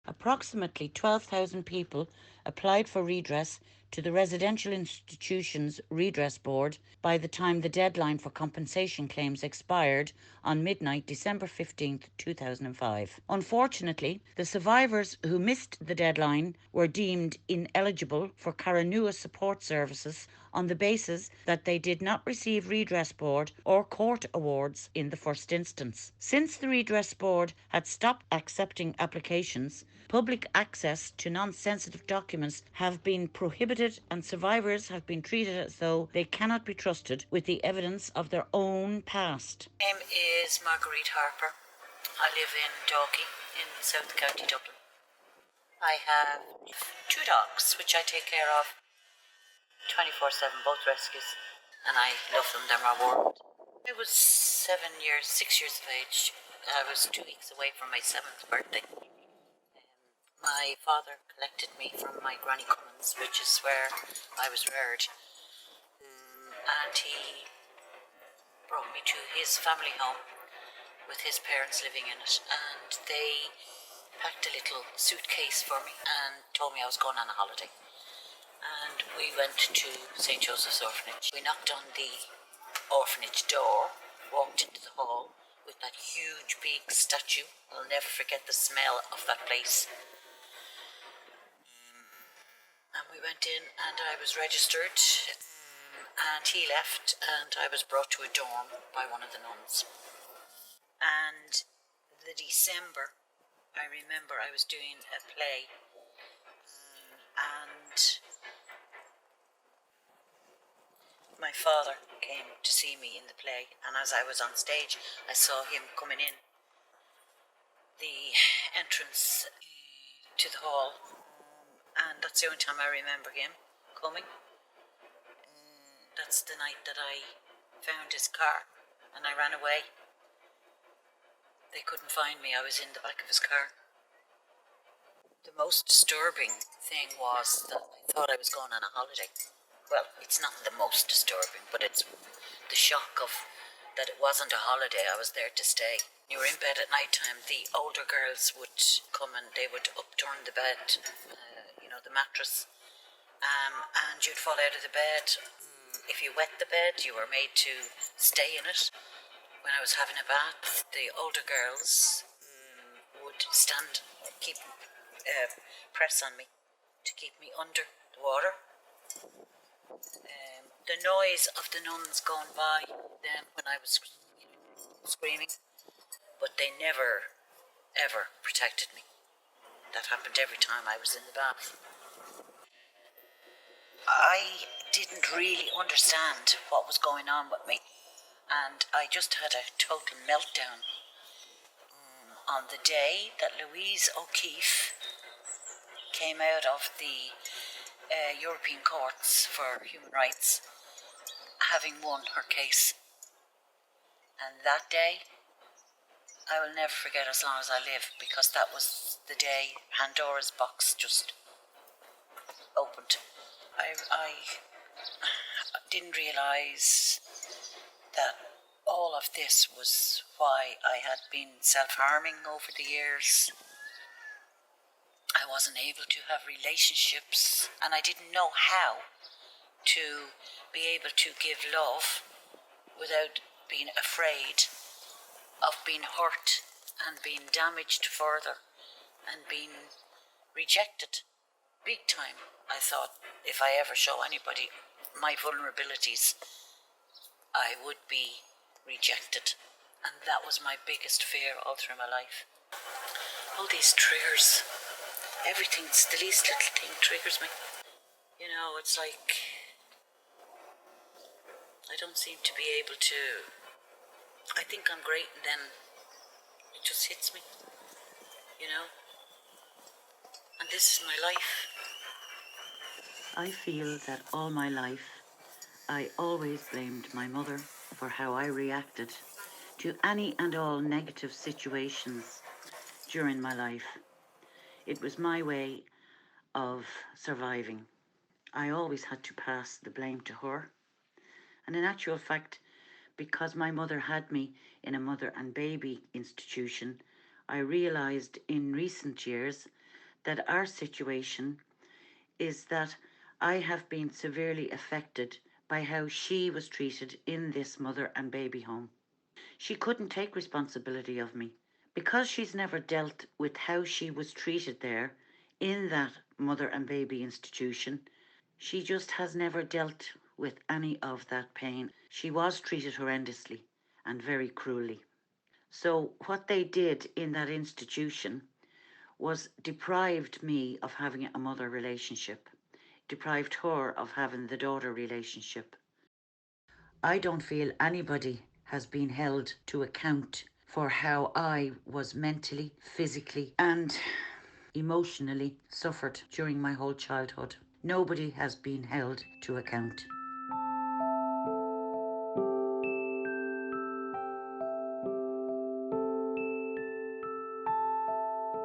Approximately 12,000 people applied for redress to the Residential Institutions Redress Board by the time the deadline for compensation claims expired on midnight December 15th, 2005. Unfortunately, the survivors who missed the deadline were deemed ineligible for Caranua support services on the basis that they did not receive Redress Board or court awards in the first instance. Since the Redress Board had stopped accepting applications, public access to non-sensitive documents have been prohibited and survivors have been treated as though they cannot be trusted with the evidence of their own past. My name is Marguerite Harper. I live in Dalkey in South County Dublin. I have 2 dogs which I take care of 24/7, both rescues, and I love them. They're my world. I was 6 years of age. I was 2 weeks away from my 7th birthday. My father collected me from my granny Cummins, which is where I was reared, and he brought me to his family home with his parents living in it, and they packed a little suitcase for me and told me I was going on a holiday. And we went to St. Joseph's Orphanage. We knocked on the orphanage door, walked into the hall with that huge big statue. I'll never forget the smell of that place. And we went in and I was registered, and he left and I was brought to a dorm by one of the nuns. And the December, I remember I was doing a play, and my father came to see me in the play, and as I was on stage I saw him coming in the entrance to the hall, and that's the only time I remember him coming. That's the night that I found his car and I ran away. They couldn't find me. I was in the back of his car. The most disturbing thing was that I thought I was going on a holiday. Well, it's not the most disturbing, but it's the shock of that it wasn't a holiday. I was there to stay. You were in bed at night time. The older girls would come and they would upturn the bed, the mattress, and you'd fall out of the bed. If you wet the bed, you were made to stay in it. When I was having a bath, the older girls would press on me to keep me under the water. The noise of the nuns going by them when I was screaming, but they never, ever protected me. That happened every time I was in the bath. I didn't really understand what was going on with me, and I just had a total meltdown on the day that Louise O'Keeffe came out of the European Courts for Human Rights, having won her case. And that day, I will never forget as long as I live, because that was the day Pandora's box just opened. I didn't realise that all of this was why I had been self-harming over the years. I wasn't able to have relationships, and I didn't know how to be able to give love without being afraid of being hurt and being damaged further and being rejected big time. I thought if I ever show anybody my vulnerabilities, I would be rejected, and that was my biggest fear all through my life. All these triggers, everything's the least little thing triggers me. It's like I don't seem to be able to. I think I'm great, and then it just hits me, and this is my life. I feel that all my life I always blamed my mother for how I reacted to any and all negative situations during my life. It was my way of surviving. I always had to pass the blame to her. And in actual fact, because my mother had me in a mother and baby institution, I realised in recent years that our situation is that I have been severely affected by how she was treated in this mother and baby home. She couldn't take responsibility of me because she's never dealt with how she was treated there in that mother and baby institution. She just has never dealt with any of that pain. She was treated horrendously and very cruelly. So, what they did in that institution was deprived me of having a mother relationship, deprived her of having the daughter relationship. I don't feel anybody has been held to account for how I was mentally, physically, and emotionally suffered during my whole childhood. Nobody has been held to account.